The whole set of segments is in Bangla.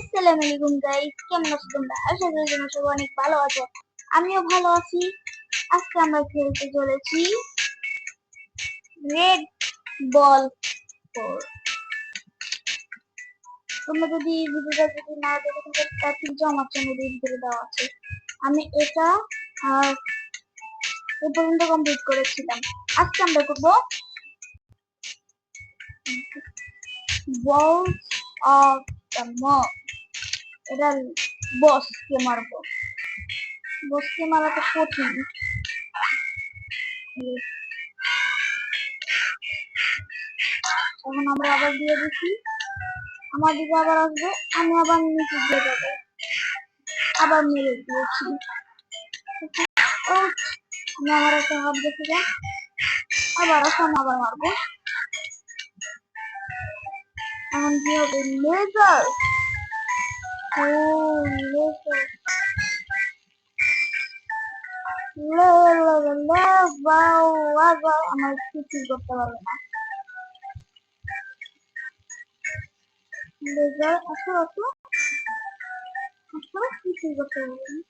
আসসালামু আলাইকুম গাইস, কেমন আছো তোমরা? আশা করি তোমরা সবাই অনেক ভালো আছো। আমিও ভালো আছি। আজকে আমরা খেলতে চলেছি রেড বল 4। তোমরা যদি ভিডিওটা না দেখে থাকো তাহলে আমার চ্যানেলে ভিডিও দেওয়া আছে। আমি এটা এ পর্যন্ত কমপ্লিট করেছিলাম। আজকে আমরা করবো বলস অফ দ্য মব। এটা বসকে মারবো। বসকে মারা তো কঠিন। এখন আমরা আবার দিয়ে দিচ্ছি, আমার দিকে আবার আসবে, আমি আবার নিচে দিয়ে যাবো, আবার মেরে দিয়েছি। আমি আমার একটা হাত দেখে যাই, আবার আসলাম, আবার মারবো। এখন কি হবে? লেজার। ও লেজার, আমার কিছুই করতে পারবে না। লেজার আসো আসো আসো, কিছুই করতে পারবে না।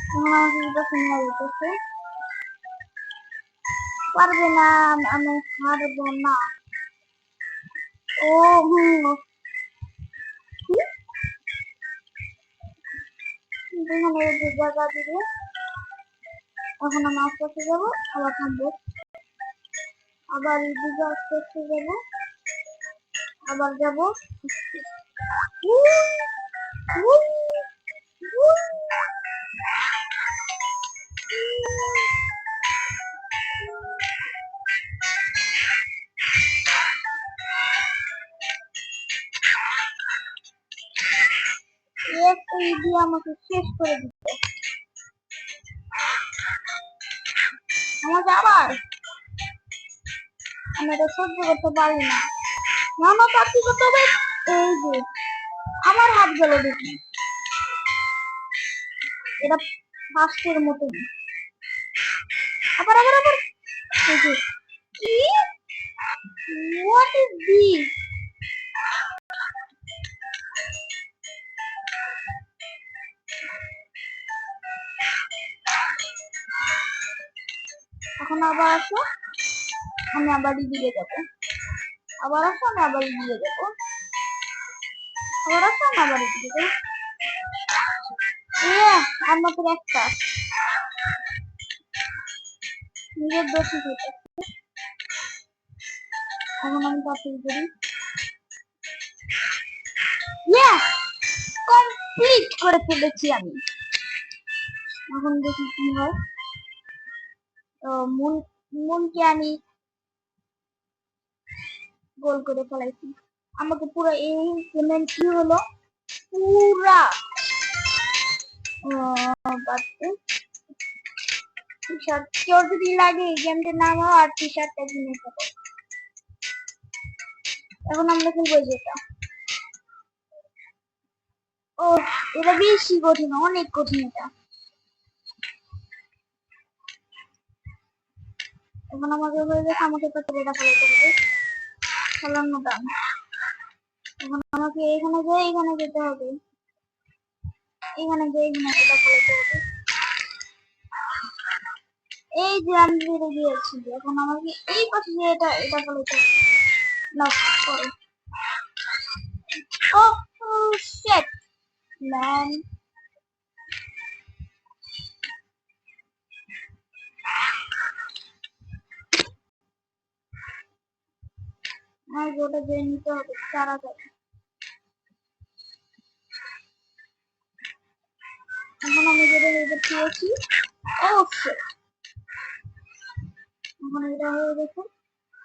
এখন আমাকে এটা শুনে যেতেছে, পারবে না, আমি হারবো না। ও এখানে জায়গা দিবে। এখন আমি আস্তে আস্তে যাবো, আবার থামবো, আবার এদিকে আস্তে আস্তে যাবো, আবার যাবো। একটা ইডি আমাকে শেষ করে দিচ্ছে। আমাকে আবার, আমি এটা সহ্য করতে পারি না। আমার কি করতে হবে? এই যে আমার হাত গেল দেখি, এটা ফার্স্টের মতো। আবার আবার আবার কি? What is this? এখন আবার আসো, আমি আবার দিয়ে যাবো, আবার আসো, আমি আবার দিয়ে যাবো, আবার আসো, আমি আবার দিয়ে যাবো। আর মাত্র একটা, নিজের দোষী হইতে। এখন আমি তাড়াতাড়ি করি। কমপ্লিট করে ফেলেছি আমি। এখন দেখি কি হয়। মনকে আমি গোল করে ফেলাইছি। আমাকে পুরো এই পেমেন্ট কি হলো পুরা টি শার্ট, কেউ যদি লাগে এই গেমটার নাম আর টি শার্টটা কিনে দেবো। এখন আমরা খেলবো যেটা। ও এটা বেশি কঠিন, অনেক কঠিন এটা। এখন আমাকে হয়ে গেছে, আমাকে তো এটা ফেলাতে হবে, ফেলানো দাম। এখন আমাকে এখানে যেয়ে এখানে যেতে হবে, এখানে যেয়ে এখানে এটা ফেলাতে হবে। এই যে আমি বেড়ে গিয়েছি, এখন আমাকে এই পাশে যে এটা ফেলাতে হবে। না করো। ও শিট ম্যান, আমার গোটা দিয়ে নিতে হবে তাড়াতাড়ি। এখন আমি যেটা হয়ে পেয়েছি, ও শিট, এখন এটা হয়ে গেছে।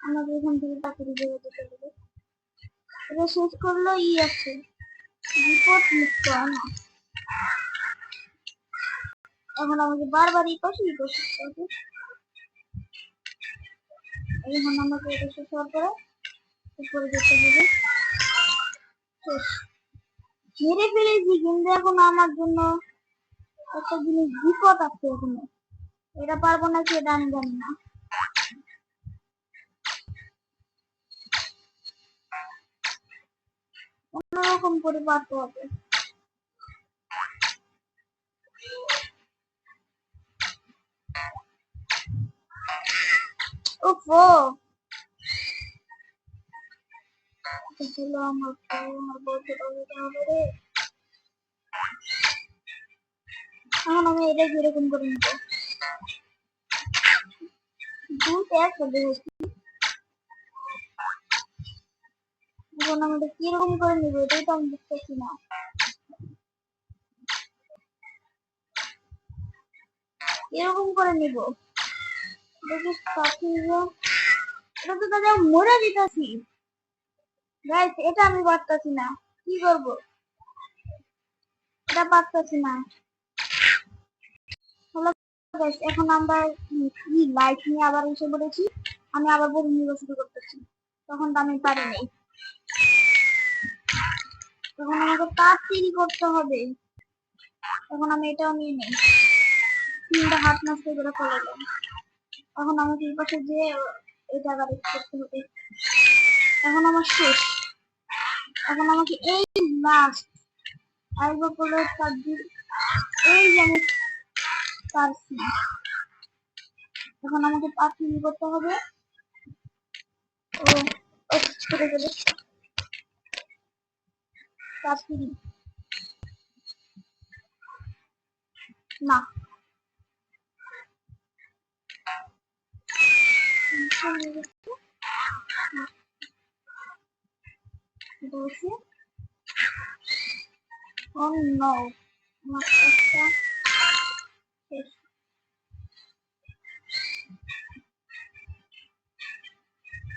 আমাকে এখান থেকে তাড়াতাড়ি বেরোতে হবে। এটা শেষ করলো ই আছে, রিপোর্ট মুক্ত না। এখন আমাকে বারবার এই পাশে করতে হবে। এখন আমাকে এটা শেষ হওয়ার পরে উপরে যেতে হবে। শেষ, মেরে ফেলেছি, কিন্তু এখন আমার জন্য একটা জিনিস বিপদ আছে এখানে। এটা পারবো নাকি এটা আমি জানি না। রকম করে পারতে হবে। ওফো আমার বলতে হবে রে। এখন আমি এটা কিরকম করে নিবো? দুটো একসাথে হয়েছি। এখন আমি এটা কিরকম করে নিবো এটাই তো আমি বুঝতেছি না। কিরকম করে নিবো দেখি পাখি এটা তো তাদের মরে দিতেছি। গাইস এটা আমি পারতাছি না, কি করবো? এটা পারতাছি না। হ্যালো গাইস, এখন আমরা কি লাইট নিয়ে আবার এসে পড়েছি। আমি আবার বই নিয়ে শুরু করতেছি। তখন তো আমি পারি নাই। তখন আমাকে তার তৈরি করতে হবে। এখন আমি এটাও নিয়ে নেই। 3টা হাত নষ্ট করে ফেলালাম। এখন আমাকে এই পাশে যে এটা আবার করতে হবে। এখন আমার শেষ। এখন আমাকে এই লাস্ট আইবো বলে তার এই যে আমি পারছি। এখন আমাকে তার তৈরি করতে হবে। ও করে গেলে তার তৈরি না বলছি। Oh no, আমার একটা শেষ।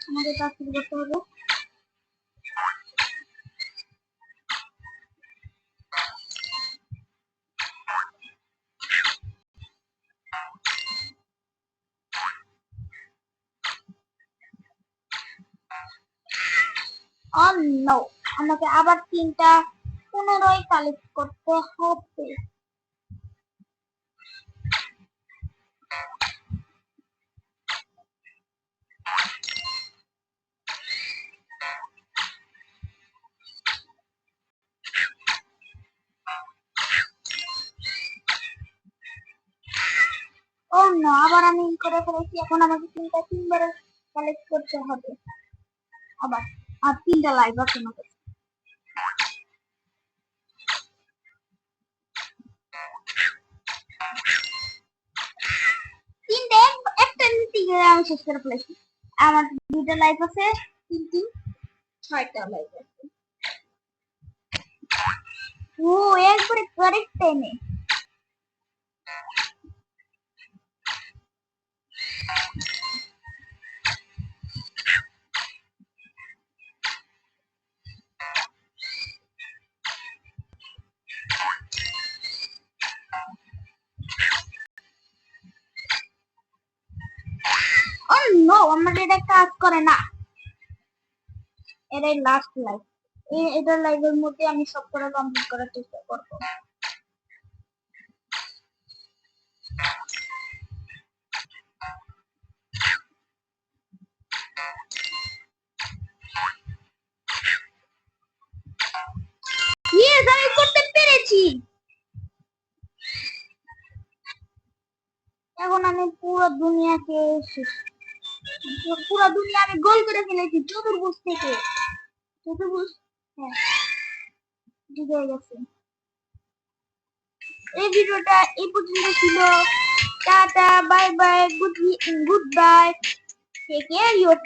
আমাকে কাজ শুরু করতে হবে। Oh no, আমাকে আবার 3টা পুনরায় কালেক্ট করতে হবে। ও না, আবার আমি করে ফেলেছি। এখন আমাকে 3বার কালেক্ট করতে হবে আবার। আর 3টা লাইভ আছে আমাকে। 3টে একটা নিতে আমি শেষ করে ফেলেছি। আমার 2টা লাইভ আছে, 6টা লাইভ আছে। ও একবারে কারেক্ট টাইমে। Oh no, আমার এটা কাজ করে না। এটাই লাস্ট লাইভ। এটার লাইভের মধ্যে আমি সব করে কমপ্লিট করার চেষ্টা করব। ইয়েস, আমি করতে পেরেছি। এখন আমি পুরো দুনিয়াকে আমি গোল করে ফেলেছি চতুর্ভুজ থেকে। চতুর্ভুজ, হ্যাঁ ঠিক হয়ে গেছে। এই ভিডিওটা এই পর্যন্ত ছিল। Tata, bye bye, goodbye, take care your